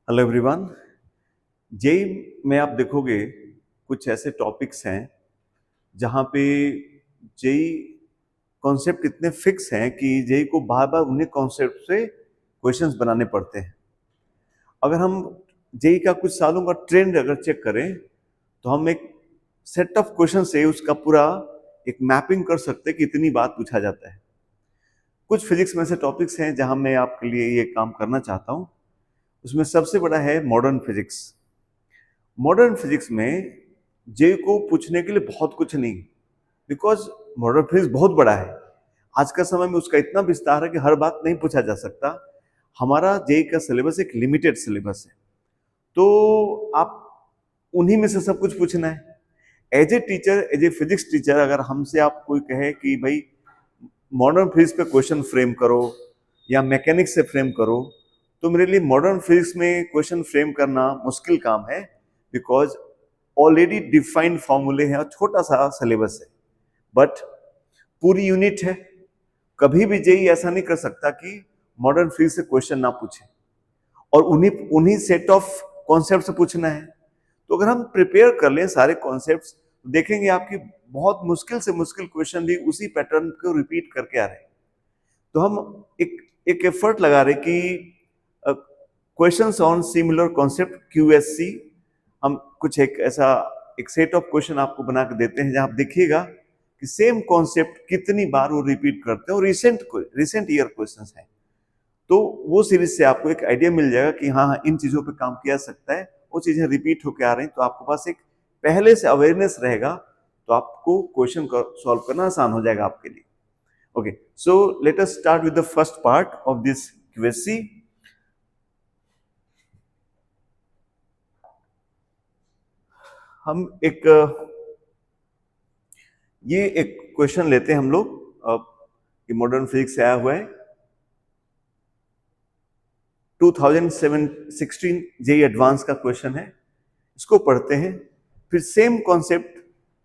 Hello everyone. JEE में आप देखोगे कुछ ऐसे टॉपिक्स हैं जहाँ पे जेई कॉन्सेप्ट इतने फिक्स हैं कि जेई को बार बार उन्हीं कॉन्सेप्ट से क्वेश्चंस बनाने पड़ते हैं। अगर हम जेई का कुछ सालों का ट्रेंड अगर चेक करें तो हम एक सेट ऑफ क्वेश्चन से उसका पूरा एक मैपिंग कर सकते हैं कि इतनी बात पूछा जाता है। कुछ फिजिक्स में से टॉपिक्स हैं जहां मैं आपके लिए ये काम करना चाहता हूं। उसमें सबसे बड़ा है मॉडर्न फिजिक्स। मॉडर्न फिजिक्स में जे को पूछने के लिए बहुत कुछ नहीं, बिकॉज मॉडर्न फिजिक्स बहुत बड़ा है। आज का समय में उसका इतना विस्तार है कि हर बात नहीं पूछा जा सकता। हमारा जे का सिलेबस एक लिमिटेड सिलेबस है, तो आप उन्हीं में से सब कुछ पूछना है। As a teacher, as a physics teacher, अगर हमसे आप कोई कहे कि भाई मॉडर्न फिजिक्स पे क्वेश्चन फ्रेम करो या मैकेनिक्स से फ्रेम करो, तो मेरे लिए मॉडर्न फिजिक्स में क्वेश्चन फ्रेम करना मुश्किल काम है, बिकॉज ऑलरेडी डिफाइंड फॉर्मूले हैं और छोटा सा सिलेबस है, बट पूरी यूनिट है। कभी भी जेई ऐसा नहीं कर सकता कि मॉडर्न फिजिक्स से क्वेश्चन ना पूछे और उन्हीं उन्हीं सेट ऑफ कॉन्सेप्ट से पूछना है। तो अगर हम प्रिपेयर कर लें सारे कॉन्सेप्ट्स, तो देखेंगे आपकी बहुत मुश्किल से मुश्किल क्वेश्चन भी उसी पैटर्न को रिपीट करके आ रहे हैं। तो हम एक एफर्ट लगा रहे कि questions on similar concept QSC, हम कुछ एक ऐसा एक सेट ऑफ क्वेश्चन आपको बना के देते हैं जहां आप देखिएगा कि सेम कॉन्सेप्ट कितनी बार वो रिपीट करते हैं और रिसेंट ईयर क्वेश्चंस हैं। तो वो सीरीज से आपको एक आइडिया मिल जाएगा कि हाँ हाँ इन चीजों पे काम किया सकता है, वो चीजें रिपीट होकर आ रही हैं, तो आपके पास एक पहले से अवेयरनेस रहेगा, तो आपको क्वेश्चन सॉल्व करना आसान हो जाएगा आपके लिए। Okay, so let us start with the first part of this question. हम ये एक क्वेश्चन लेते हैं हम लोग, मॉडर्न फिजिक्स से आया हुआ है, 2016 जेई एडवांस का क्वेश्चन है। इसको पढ़ते हैं, फिर सेम कॉन्सेप्ट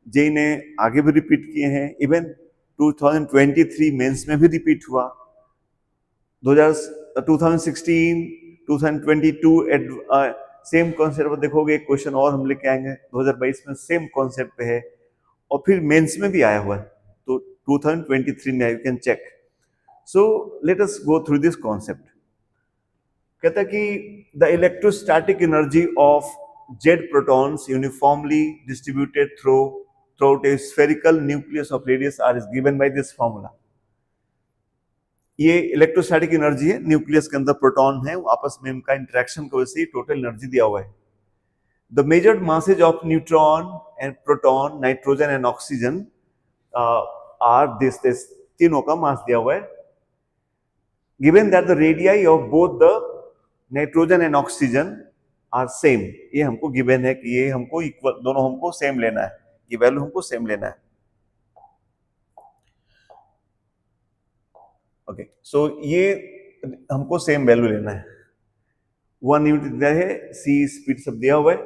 जेई ने आगे भी रिपीट किए हैं, इवन 2023 मेंस में भी रिपीट हुआ। 2016 2022 सेम कॉन्सेप्ट देखोगे, क्वेश्चन और हम लेके आएंगे 2022 में सेम कॉन्सेप्ट पे है, और फिर मेंस में भी आया हुआ है, तो 2023 में you can check. So let us go through this concept. कहता है कि the electrostatic energy of Z protons uniformly distributed throughout a spherical nucleus of radius R is given by this formula. ये इलेक्ट्रोस्टैटिक एनर्जी है, nucleus के अंदर proton है, आपस में उनका इंटरेक्शन की वजह से टोटल एनर्जी दिया हुआ है। The measured masses of neutron and proton, nitrogen and oxygen are this तीनों का मास दिया हुआ है। Given that the radii of both the nitrogen and oxygen are same, ये हमको गिवन है कि ये हमको इक्वल, दोनों हमको सेम लेना है, ये वैल्यू हमको सेम लेना है। ओके, सो ये हमको सेम वैल्यू लेना है। 1 यूनिट दिया है, सी स्पीड सब दिया हुआ है,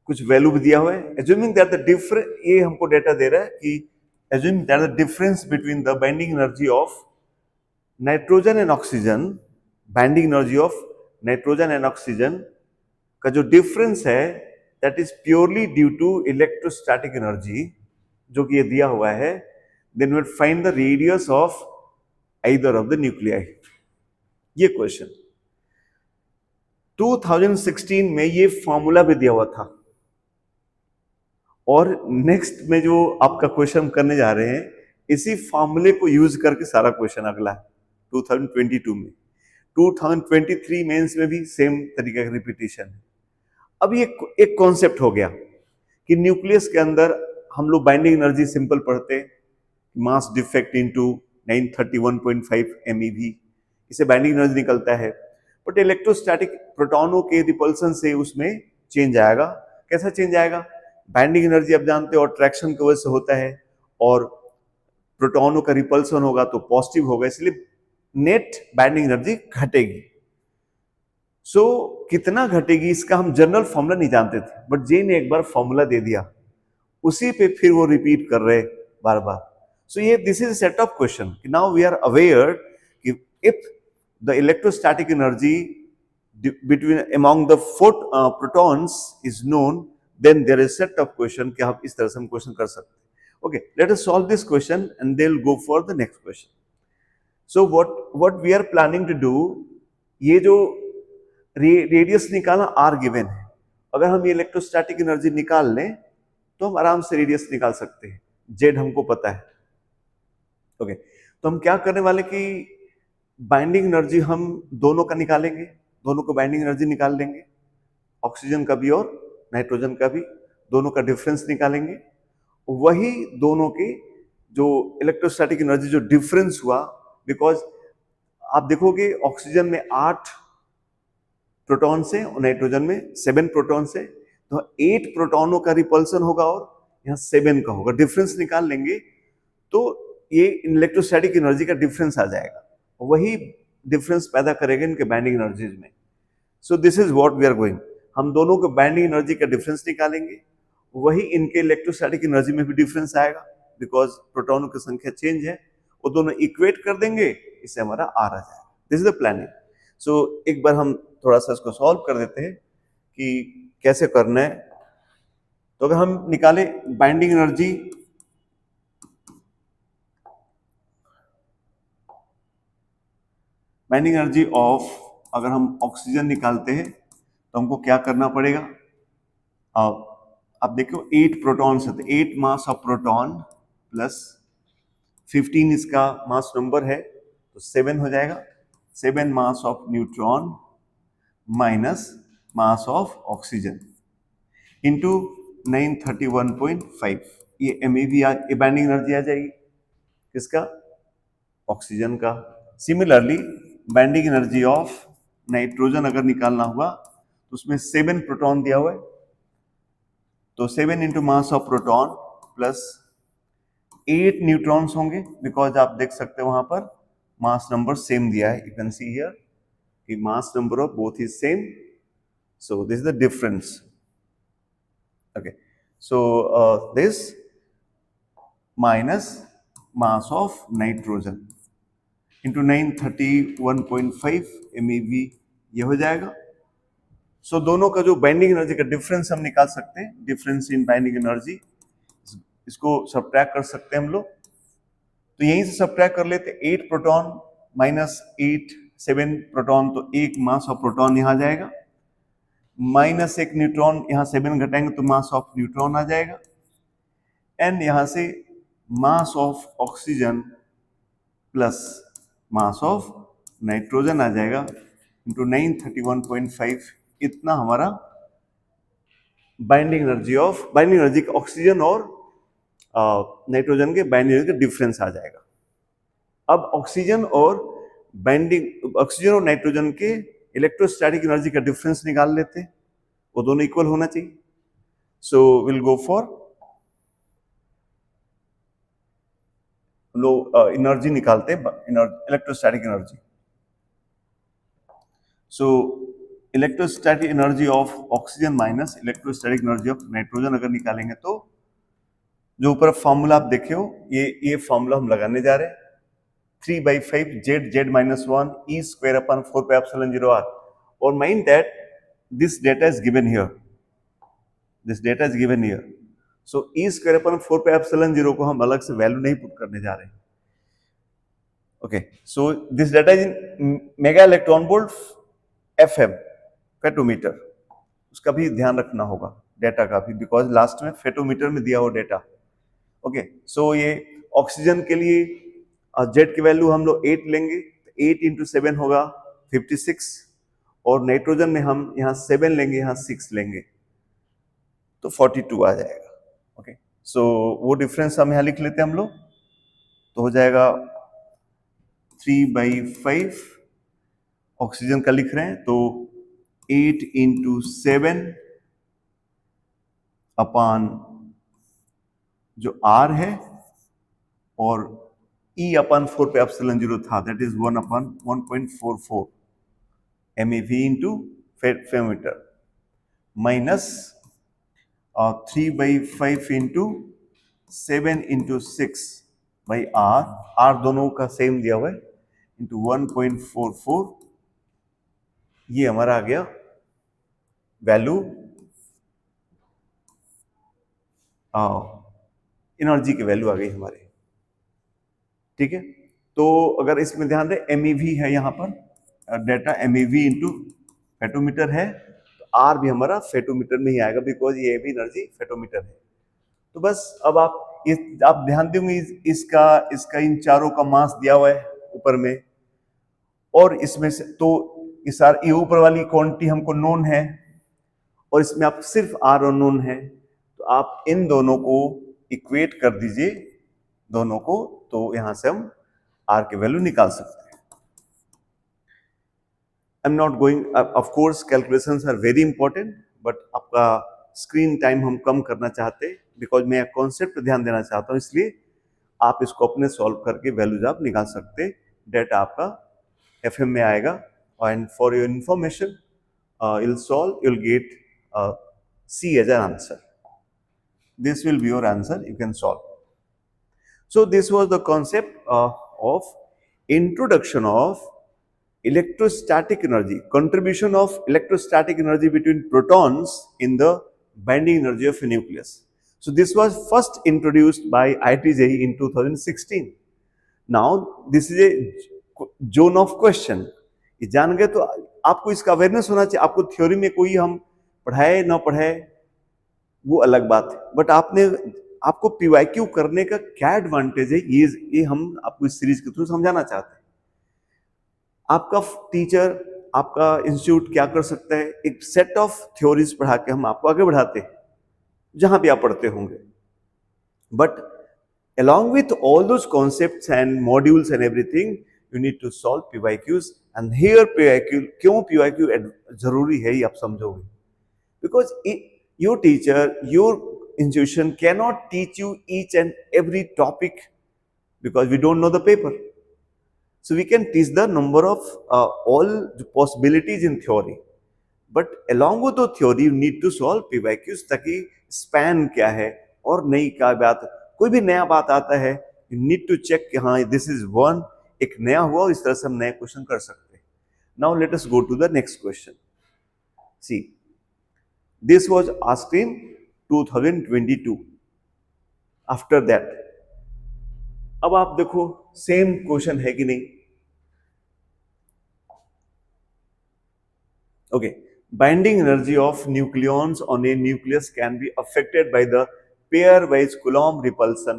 कुछ वैल्यू भी दिया हुआ है। एज्यूमिंग दैट द डिफरेंस, ये हमको डेटा दे रहा है कि assuming that the difference between the binding energy of nitrogen and oxygen, binding energy of nitrogen and oxygen का जो डिफरेंस है that is purely due to electrostatic energy, जो कि ये दिया हुआ है, then we find the radius of either of the nuclei। ये क्वेश्चन 2016 में ये फॉर्मूला भी दिया हुआ था, और नेक्स्ट में जो आपका क्वेश्चन करने जा रहे हैं, इसी फॉर्मूले को यूज करके सारा क्वेश्चन अगला है 2022 में। 2023 मेंस में भी सेम तरीके का रिपीटिशन है। अब ये एक कॉन्सेप्ट हो गया कि न्यूक्लियस के अंदर हम लोग बाइंडिंग एनर्जी सिंपल पढ़ते, मास डिफेक्ट इनटू 931.5 MeV, इसे बाइंडिंग एनर्जी निकलता है। बट इलेक्ट्रोस्टैटिक प्रोटॉनों के रिपल्सन से उसमें चेंज आएगा। कैसा चेंज आएगा? बाइंडिंग एनर्जी आप जानते हो अट्रैक्शन की वजह से होता है, और प्रोटॉनों का रिपल्सन होगा तो पॉजिटिव होगा, इसलिए नेट बाइंडिंग एनर्जी घटेगी। सो कितना घटेगी इसका हम जनरल फॉर्मूला नहीं जानते थे, बट जे ने एक बार फॉर्मूला दे दिया, उसी पे फिर वो रिपीट कर रहे बार बार। So this is a set of question. Now we are aware if the electrostatic energy between among the four protons is known, then there is set of question कि आप इस तरह से हम क्वेश्चन कर सकते हैं. Okay, let us solve this question and they'll go for the next question. So what we are planning to do, ये जो रेडियस निकालना r गिवन है, अगर हम ये इलेक्ट्रोस्टैटिक एनर्जी निकाल लें तो हम आराम से रेडियस निकाल सकते हैं. z हमको पता है. ओके, तो हम क्या करने वाले कि बाइंडिंग एनर्जी हम दोनों का निकालेंगे, दोनों को बाइंडिंग एनर्जी निकाल लेंगे, ऑक्सीजन का भी और नाइट्रोजन का भी, दोनों का डिफरेंस निकालेंगे. वही दोनों के जो इलेक्ट्रोस्टैटिक एनर्जी जो डिफरेंस हुआ, बिकॉज आप देखोगे ऑक्सीजन में 8 प्रोटॉन से और नाइट्रोजन में 7 प्रोटॉन से, तो 8 प्रोटॉनों का रिपल्सन होगा और यहाँ 7 का होगा. डिफरेंस निकाल लेंगे तो ये इलेक्ट्रोस्टैटिक एनर्जी का डिफरेंस आ जाएगा, वही डिफरेंस पैदा करेगा इनके बाइंडिंग एनर्जीज में. So this is what we are going. हम दोनों को बाइंडिंग एनर्जी का डिफरेंस निकालेंगे, वही इनके इलेक्ट्रोस्टैटिक एनर्जी में भी डिफरेंस आएगा, बिकॉज प्रोटॉनों की संख्या चेंज है. वो दोनों इक्वेट कर देंगे, इससे हमारा आर आ जाएगा. This is the planning. So एक बार हम थोड़ा सा इसको सॉल्व कर देते हैं कि कैसे करना है. तो अगर हम निकाले binding energy, binding energy of, अगर हम ऑक्सीजन निकालते हैं तो हमको क्या करना पड़ेगा. अब देखो 8 प्रोटॉन्स है, 8 मास ऑफ प्रोटॉन प्लस 15 इसका मास नंबर है तो 7 हो जाएगा. 7 mass of neutron minus mass of oxygen into 931.5. ये MeV बाइंडिंग एनर्जी आ जाएगी किसका, ऑक्सीजन का. Similarly binding energy of nitrogen अगर निकालना हुआ तो उसमें 7 प्रोटॉन दिया हुआ है, तो 7 into mass of proton plus 8 neutrons होंगे, बिकॉज आप देख सकते हैं वहां पर मास नंबर सेम दिया है. यू कैन सी हियर कि mass number of both is same, so this is the difference. Okay, so this minus mass of nitrogen into 931.5 MeV, ये हो जाएगा. सो दोनों का जो बाइंडिंग एनर्जी का डिफरेंस हम निकाल सकते हैं, डिफरेंस इन बाइंडिंग एनर्जी, इसको सब्ट्रैक्ट कर सकते हैं हम लोग. तो यहीं से सब्ट्रैक्ट कर लेते. 8 प्रोटॉन माइनस 8, 7 प्रोटॉन, तो 1 मास ऑफ प्रोटॉन यहाँ जाएगा, माइनस 1 न्यूट्रॉन, यहाँ 7 घटाएंगे तो मास ऑफ न्यूट्रॉन आ जाएगा, एंड यहाँ से mass of oxygen plus mass of nitrogen आ जाएगा इंटू 931.5. इतना हमारा बाइंडिंग एनर्जी ऑक्सीजन और नाइट्रोजन के बाइंडिंग एनर्जी का डिफरेंस आ जाएगा. अब ऑक्सीजन और नाइट्रोजन के इलेक्ट्रोस्टैटिक एनर्जी का डिफरेंस निकाल लेते हैं, वो दोनों इक्वल होना चाहिए. So will go for low energy निकालते हैं, electrostatic energy. So electrostatic energy of oxygen minus electrostatic energy of nitrogen अगर निकालेंगे तो जो ऊपर फॉर्मूला आप देखे हो, ये फॉर्मूला हम लगाने जा रहे हैं. 3/5 z minus 1 e square upon 4 pi epsilon 0 r. Or mind that this data is given here. This data is given here. So e square upon 4 pi epsilon 0 को हम अलग से वैल्यू नहीं पुट करने जा रहे हैं. Okay, so this data is in mega electron volt FM फेटोमीटर. उसका भी ध्यान रखना होगा डेटा का भी, बिकॉज लास्ट में फेटोमीटर में दिया हो डेटा. ओके, सो ये ऑक्सीजन के लिए जेड की वैल्यू हम लोग 8 लेंगे, 8 इंटू 7 होगा 56, और नाइट्रोजन में हम यहाँ 7 लेंगे, यहाँ 6 लेंगे तो 42 आ जाएगा. ओके, सो वो डिफरेंस हम यहाँ लिख लेते हैं हम लोग, तो हो जाएगा 3/5. ऑक्सीजन का लिख रहे हैं तो 8 इंटू 7 अपान जो आर है, और E अपन 4 पे एप्सिलॉन 0 था, दैट इज 1 अपन 1.44 MeV into femtometer, minus 3/5 into 7 into 6 by R दोनों का सेम दिया हुआ है, इंटू 1.44. ये हमारा आ गया वैल्यू एनर्जी की वैल्यू आ गई हमारे, ठीक है। तो अगर इसमें ध्यान दें एमईवी है यहाँ पर डेटा, एमईवी इंटू फेटोमीटर है, तो आर भी हमारा फेटोमीटर में ही आएगा बिकॉज ये भी एनर्जी फेटोमीटर है। तो बस अब आप ध्यान देंगे इसका इन चारों का मास दिया हुआ है ऊपर में, और इसमें से तो ये ऊपर वाली क्वांटिटी हमको नोन है और इसमें आप सिर्फ आर अननोन है, तो आप इन दोनों को इक्वेट कर दीजिए दोनों को, तो यहां से हम आर की वैल्यू निकाल सकते हैं। I am not going, of course calculations are very important, but आपका स्क्रीन टाइम हम कम करना चाहते हैं बिकॉज मैं कॉन्सेप्ट पर ध्यान देना चाहता हूं, इसलिए आप इसको अपने सॉल्व करके वैल्यूज आप निकाल सकते। डेटा आपका एफएम में आएगा, and for your information you'll solve, you'll get C as an answer. This will be your answer, you can solve. So this was the concept of introduction of electrostatic energy, contribution of electrostatic energy between protons in the binding energy of a nucleus. So this was first introduced by IIT-JEE in 2016. Now this is a zone of question. ये जान गए तो आपको इसका awareness होना चाहिए। आपको theory में कोई हम पढ़ाए ना पढ़ाए वो अलग बात है, बट आपको पीवाईक्यू करने का क्या एडवांटेज है ये हम आपको इस सीरीज के थ्रू समझाना चाहते हैं। आपका टीचर, आपका इंस्टीट्यूट क्या कर सकता है, एक सेट ऑफ थ्योरीज पढ़ा के हम आपको आगे बढ़ाते हैं जहां भी आप पढ़ते होंगे, but along with all those concepts and modules and everything, you need to solve PYQs. And here PYQ, क्यों PYQ जरूरी है ये आप समझोगे, because your teacher, your institution cannot teach you each and every topic because we don't know the paper. So we can teach the number of all the possibilities in theory, but along with the theory you need to solve PYQs ताकि span क्या है और नई क्या बात, कोई भी नया बात आता है यू नीड टू चेक कि हाँ दिस इज वन, एक नया हुआ और इस तरह से हम नए क्वेश्चन कर सकते हैं। Now let us go to the next question. See this was asked in 2022। After that अब आप देखो सेम क्वेश्चन है कि नहीं। Okay, binding energy of nucleons on a nucleus can be affected by the pairwise Coulomb repulsion.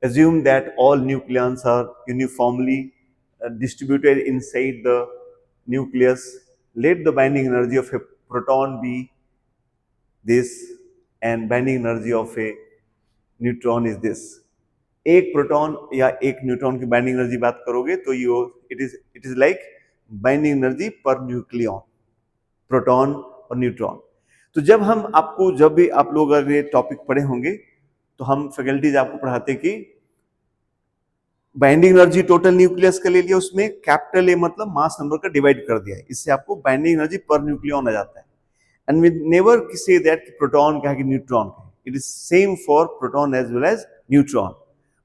Assume that all nucleons are uniformly distributed inside the nucleus. Let the binding energy of a proton be this and binding energy of a neutron is this. एक proton या एक neutron की binding energy बात करोगे तो it is like binding energy पर nucleon, proton और neutron. तो जब भी आप लोग अगर ये टॉपिक पढ़े होंगे तो हम फैकल्टीज आपको पढ़ाते कि बाइंडिंग एनर्जी टोटल न्यूक्लियस का ले लिया, उसमें कैपिटल ए मतलब मास नंबर का डिवाइड कर दिया है, इससे आपको बाइंडिंग एनर्जी पर न्यूक्लियन आ जाता है। And we never say that proton क्या है न्यूट्रॉन का, it is same for proton as well as neutron,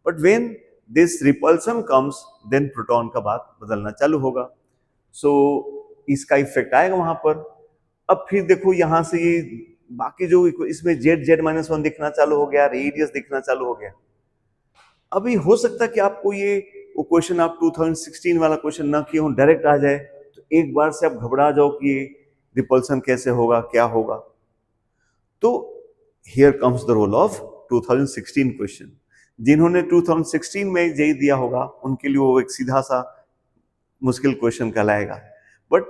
but when this repulsion comes then proton का बात बदलना चालू होगा। सो इसका इफेक्ट आएगा वहां पर। अब फिर देखो यहां से ये बाकी जो इसमें Z-1 दिखना चालू हो गया, रेडियस दिखना चालू हो गया। अभी हो सकता है कि आपको ये वो क्वेश्चन आप 2016 वाला क्वेश्चन ना किए हो, डायरेक्ट आ जाए तो एक बार से आप घबरा जाओ कि रिपल्सन कैसे होगा, क्या होगा। तो here comes the role of 2016 question. जिन्होंने 2016 में जेई दिया होगा उनके लिए वो एक सीधा सा मुश्किल क्वेश्चन कहलाएगा, बट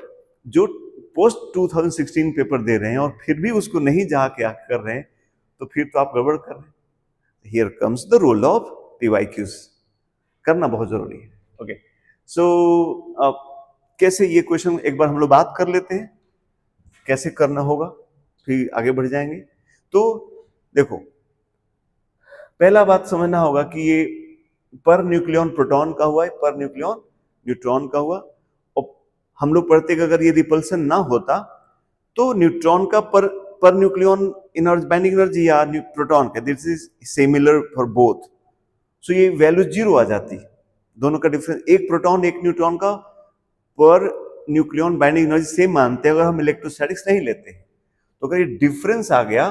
जो पोस्ट 2016 पेपर दे रहे हैं और फिर भी उसको नहीं जाके कर रहे हैं तो फिर तो आप गड़बड़ कर रहे हैं। Here comes the role of PYQs, करना बहुत जरूरी है। ओके, सो कैसे ये क्वेश्चन एक बार हम लोग बात कर लेते हैं कैसे करना होगा, फिर आगे बढ़ जाएंगे। तो देखो पहला बात समझना होगा कि ये पर न्यूक्लियन प्रोटॉन का हुआ है, पर न्यूक्लियन न्यूट्रॉन का हुआ। हम लोग पढ़ते कि अगर ये रिपल्सन ना होता तो न्यूट्रॉन का per nucleon energy binding energy या प्रोटॉन का this is similar for both, so ये वैल्यू 0 आ जाती। दोनों का डिफरेंस, एक प्रोटॉन एक न्यूट्रॉन का per nucleon binding energy same मानते हैं अगर हम इलेक्ट्रोस्टैटिक्स नहीं लेते हैं। तो अगर ये डिफरेंस आ गया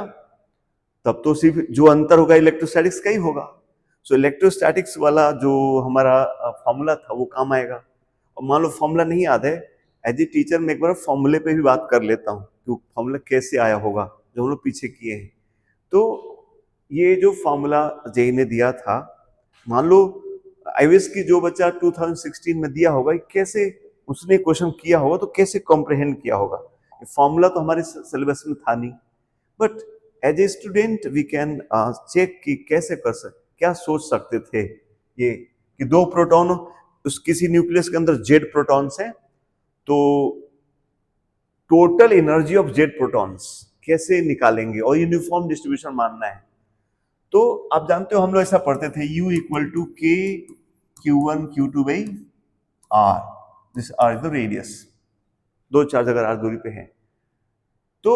तब तो सिर्फ जो अंतर होगा इलेक्ट्रोस्टैटिक्स का ही होगा। सो इलेक्ट्रोस्टैटिक्स वाला जो हमारा फॉर्मूला था वो काम आएगा। और मान लो फॉर्मूला नहीं याद है, एज ए टीचर मैं एक बार फॉर्मूले पे भी बात कर लेता हूँ कि फॉर्मूला कैसे आया होगा जो हम लोग पीछे किए हैं। तो ये जो फॉर्मूला जेई ने दिया था, मान लो आईवीएस की जो बच्चा 2016 में दिया होगा, कैसे उसने क्वेश्चन किया होगा तो कैसे कॉम्प्रिहेंड किया होगा। फॉर्मूला तो हमारे सिलेबस में था नहीं, but as a student we can check कि कैसे कर सकते, क्या सोच सकते थे ये कि दो प्रोटॉन उस किसी न्यूक्लियस के अंदर जेड प्रोटॉन्स हैं, तो total energy of Z protons कैसे निकालेंगे और यूनिफॉर्म डिस्ट्रीब्यूशन मानना है। तो आप जानते हो हम लोग ऐसा पढ़ते थे U इक्वल टू के Q1 Q2 by R, this R is the radius. दो चार्ज अगर R दूरी पे हैं तो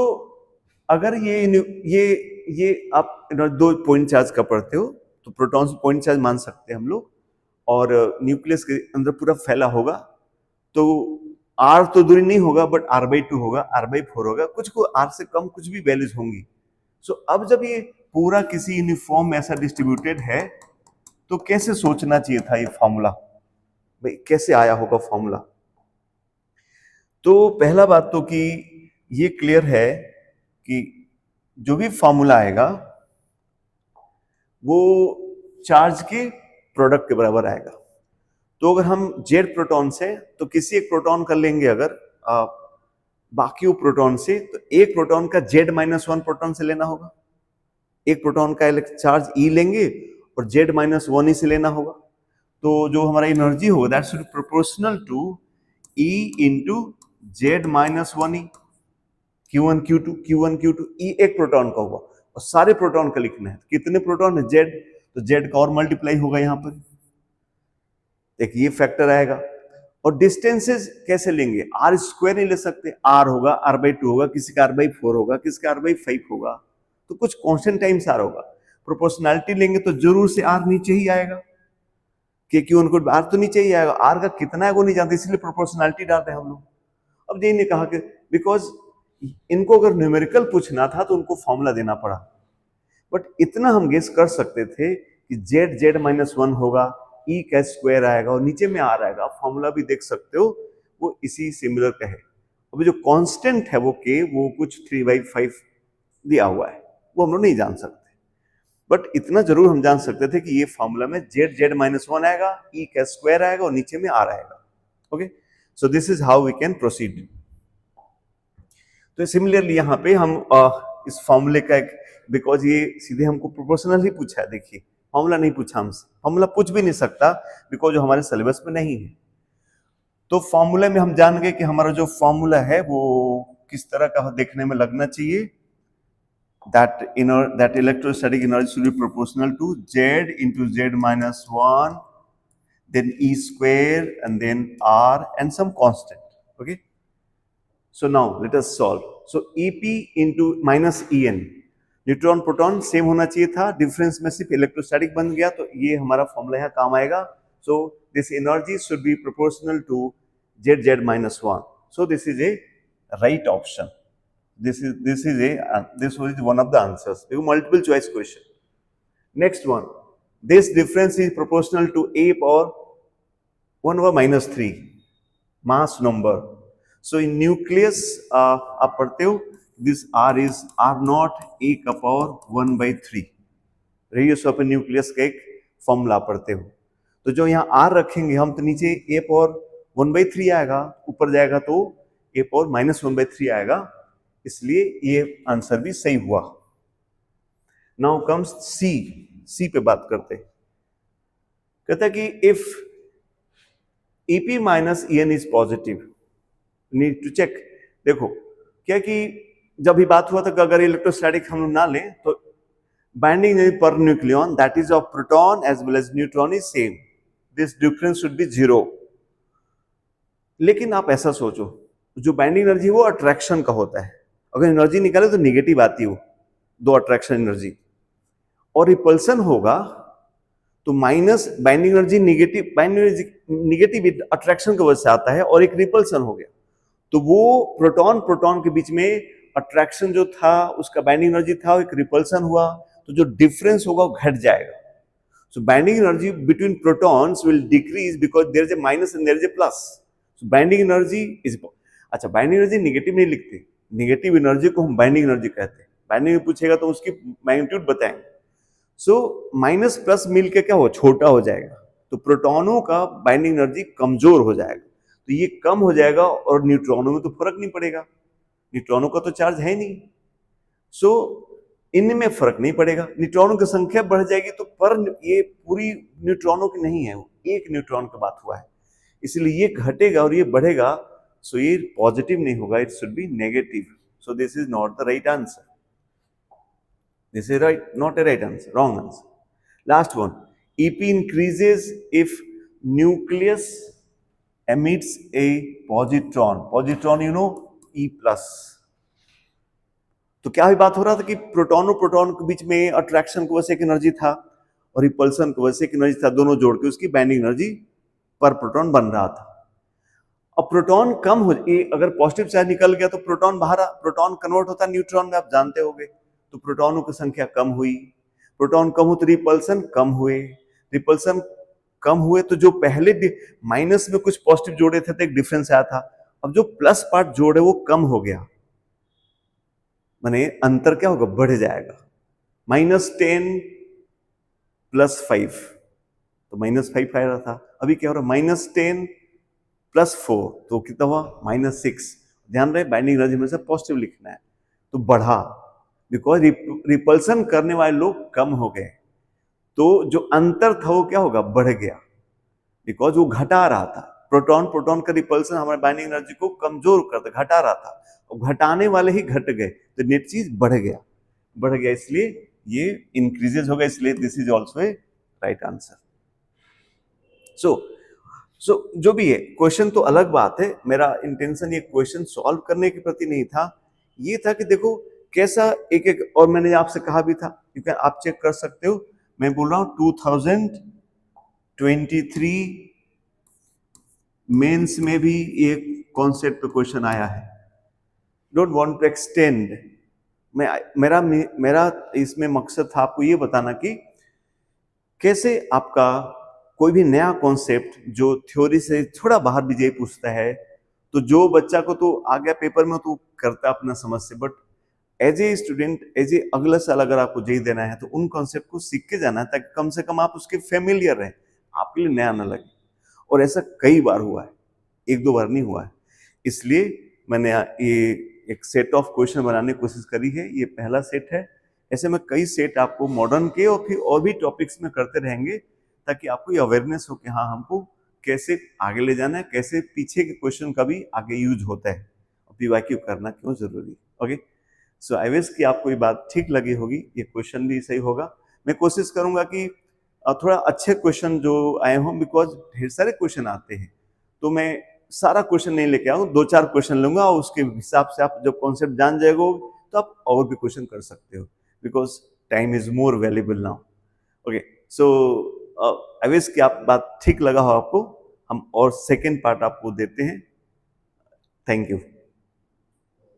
अगर ये आप दो पॉइंट चार्ज का पढ़ते हो तो प्रोटॉन्स पॉइंट चार्ज मान सकते हैं हम लोग, और न्यूक्लियस के अंदर पूरा फैला होगा तो R तो दूरी नहीं होगा बट R/2 होगा, R/4 होगा, कुछ को R से कम कुछ भी वैल्यूज होंगी। सो अब जब ये पूरा किसी यूनिफॉर्म ऐसा डिस्ट्रीब्यूटेड है तो कैसे सोचना चाहिए था ये फॉर्मूला, भाई कैसे आया होगा फॉर्मूला। तो पहला बात तो कि ये क्लियर है कि जो भी फॉर्मूला आएगा वो चार्ज के प्रोडक्ट के बराबर आएगा। तो अगर हम जेड प्रोटॉन से तो किसी एक प्रोटॉन कर लेंगे अगर बाकी प्रोटॉन से, तो एक प्रोटॉन का Z-1 प्रोटॉन से लेना होगा, एक प्रोटॉन का चार्ज E लेंगे और Z-1 ही से लेना होगा। तो जो हमारा एनर्जी होगा that should proportional to E into Z-1E, Q1 Q2 E एक प्रोटॉन का होगा और सारे प्रोटॉन का लिखना है। कितने प्रोटॉन है Z, तो Z का और मल्टीप्लाई होगा यहाँ पर, एक ये फैक्टर आएगा। और डिस्टेंसेस कैसे लेंगे, R स्क्वायर नहीं ले सकते, R होगा R/2 होगा, किसी का R/4 होगा, किसी का R/5 होगा, तो कुछ कांस्टेंट टाइम्स R होगा। प्रोपोर्शनैलिटी लेंगे तो जरूर से R नीचे ही आएगा, क्योंकि उनको R तो नीचे ही आएगा, R का कितना है वो नहीं जानते, इसलिए प्रोपोर्शनैलिटी डालते हैं हम लोग। अब ये ने कहा कि बिकॉज इनको अगर न्यूमेरिकल पूछना था तो उनको फॉर्मूला देना पड़ा, बट इतना हम गेस कर सकते थे कि Z-1 होगा, E का स्क्वायर आएगा और नीचे में R आएगा। फॉर्मूला भी देख सकते हो वो इसी सिमिलर का है। अभी जो कांस्टेंट है वो K, वो कुछ 3/5 दिया हुआ है, वो हम लोग नहीं जान सकते, बट इतना जरूर हम जान सकते थे कि ये फॉर्मूला में Z-1 आएगा, E का स्क्वायर आएगा और नीचे में R आएगा। Okay, so this is how we can proceed. तो सिमिलरली यहाँ पे हम इस फॉर्मूले का एक, बिकॉज ये सीधे हमको प्रोपोर्शनल ही पूछा है, देखिए फॉर्मूला नहीं पूछा हमसे, फॉर्मूला पूछ भी नहीं सकता बिकॉज जो हमारे सिलेबस में नहीं है। तो फॉर्मूले में हम जान गए कि हमारा जो फॉर्मूला है वो किस तरह का देखने में लगना चाहिए, that electrostatic energy should be proportional to Z into Z-1, then E square and then R and some constant. Okay, so now let us solve. So EP into minus En, neutron proton same होना चाहिए था, difference में सिर्फ electrostatic बन गया, तो ये हमारा फॉर्मूला यहाँ काम आएगा। So this energy should be proportional to Z-1, so this is a right option. This was one of the answers. Multiple choice question. Next one, this difference is proportional to A power 1/-3 mass number. So in nucleus आप पढ़ते हो this R is R0 A का power 1/3, radius of nucleus का एक formula पढ़ते हो। तो जो यहाँ R रखेंगे हम तो नीचे A पावर 1/3 आएगा, ऊपर जाएगा तो A पावर -1/3 आएगा, इसलिए ये आंसर भी सही हुआ। नाउ कम्स सी पे बात करते हैं। कहता है कि if EP minus EN is positive, need to check. देखो क्या कि जब भी बात हुआ था कि अगर इलेक्ट्रोस्टैटिक हम लोग ना लें तो बाइंडिंग पर nucleon that is of proton as well as neutron is same, this difference should be 0। लेकिन आप ऐसा सोचो, जो बाइंडिंग एनर्जी वो अट्रैक्शन का होता है, अगर एनर्जी निकाले तो निगेटिव आती हो, दो अट्रैक्शन एनर्जी, और रिपल्सन होगा तो minus binding energy, negative binding energy negative attraction की वजह से आता है और एक रिपल्सन हो गया, तो वो प्रोटॉन प्रोटॉन के बीच में अट्रैक्शन जो था, उसका बाइंडिंग एनर्जी था, एक रिपल्सन हुआ, तो जो डिफरेंस होगा वो घट जाएगा. So binding energy between protons will decrease because there is a minus and there is a plus. So binding energy is, अच्छा बाइंडिंग एनर्जी निगेटिव नहीं लिखते, निगेटिव एनर्जी को हम बाइंडिंग एनर्जी कहते हैं. बाइंडिंग में पूछेगा तो उसकी मैग्नीट्यूड बताएंगे. सो माइनस प्लस मिलके क्या हो, छोटा हो जाएगा, तो प्रोटॉनों का बाइंडिंग एनर्जी कमजोर हो जाएगा. तो ये कम हो जाएगा और न्यूट्रॉनों में तो फर्क नहीं पड़ेगा, न्यूट्रॉनों का तो चार्ज है नहीं. सो इनमें फर्क नहीं पड़ेगा. न्यूट्रॉनों की संख्या बढ़ जाएगी तो पर ये पूरी न्यूट्रॉनों की नहीं है, एक न्यूट्रॉन की बात हुआ है, इसलिए ये घटेगा और ये बढ़ेगा. सो ये पॉजिटिव नहीं होगा, it should be negative. So this is not the right answer. This is right, not a right answer, wrong answer. Last one, EP increases if nucleus emits a positron. Positron, you know, E plus. तो क्या ही बात हो रहा था कि proton और proton के बीच में अट्रैक्शन की वजह से एक एनर्जी था और रिपल्सन की वजह से एक एनर्जी था, दोनों जोड़ के उसकी बाइंडिंग एनर्जी पर प्रोटॉन बन रहा था. अब प्रोटॉन कम हो, अगर पॉजिटिव चार्ज निकल गया तो प्रोटॉन बाहर, प्रोटॉन कन्वर्ट होता है न्यूट्रॉन में, आप जानते होंगे. तो प्रोटॉनों की संख्या कम हुई, प्रोटॉन कम हो तो रिपल्सन कम हुए, रिपल्सन कम हुए तो जो पहले माइनस में कुछ पॉजिटिव जोड़े थे तो एक डिफरेंस आया था, अब जो प्लस पार्ट जोड़े वो कम हो गया, माने अंतर क्या होगा, बढ़ जाएगा. -10 + 5, तो -5 आ रहा था, अभी क्या हो रहा है, -10 + 4, तो कितना हुआ, -6. ध्यान रहे बाइंडिंग एनर्जी में से पॉजिटिव लिखना है, तो बढ़ा, बिकॉज रिपल्सन करने वाले लोग कम हो गए, तो जो अंतर था वो क्या होगा, बढ़ गया, बिकॉज वो घटा रहा था. प्रोटॉन प्रोटॉन का रिपल्सन हमारे बाइंडिंग एनर्जी को कमजोर करता, घटा रहा था, और घटाने वाले ही घट गए, तो नेट चीज बढ़ गया, इसलिए ये इंक्रीजेस होगा, इसलिए this is also a right answer. So जो भी है, क्वेश्चन तो अलग बात है, मेरा इंटेंशन ये क्वेश्चन सॉल्व करने के प्रति नहीं था, ये था कि देखो कैसा एक एक, और मैंने आपसे कहा भी था, क्योंकि आप चेक कर सकते हो, मैं बोल रहा हूं 2023 मेंस में भी एक कॉन्सेप्ट पे क्वेश्चन आया है. डोंट वांट टू एक्सटेंड, मेरा इसमें मकसद था आपको ये बताना कि कैसे आपका कोई भी नया कॉन्सेप्ट जो थ्योरी से थोड़ा बाहर भी जे पूछता है, तो जो बच्चा को तो आ गया पेपर में तो करता अपना समझ से, but as a student, as a अगले साल अगर आपको जेई देना है तो उन कॉन्सेप्ट को सीख के जाना है, ताकि कम से कम आप उसके फेमिलियर रहें, आपके लिए नया ना लगे. और ऐसा कई बार हुआ है, एक दो बार नहीं हुआ है, इसलिए मैंने ये एक सेट ऑफ क्वेश्चन बनाने की कोशिश करी है. ये पहला सेट है, ऐसे में कई सेट आपको मॉडर्न के और फिर और भी टॉपिक्स में करते रहेंगे, ताकि आपको ये अवेयरनेस हो कि हाँ हमको कैसे आगे ले जाना है, कैसे पीछे के क्वेश्चन का भी आगे यूज होता है, पीवाईक्यू करना क्यों जरूरी. ओके, सो आई विश कि आपको ये बात ठीक लगी होगी, ये क्वेश्चन भी सही होगा. मैं कोशिश करूंगा कि थोड़ा अच्छे क्वेश्चन जो आए हों, बिकॉज ढेर सारे क्वेश्चन आते हैं, तो मैं सारा क्वेश्चन नहीं लेके आऊँ, 2-4 क्वेश्चन लूंगा, और उसके हिसाब से आप जब कॉन्सेप्ट जान जाएगा तो आप और भी क्वेश्चन कर सकते हो, because time is more valuable now. Okay, so I wish कि आप बात ठीक लगा हो आपको, हम और सेकेंड पार्ट आपको देते हैं. Thank you.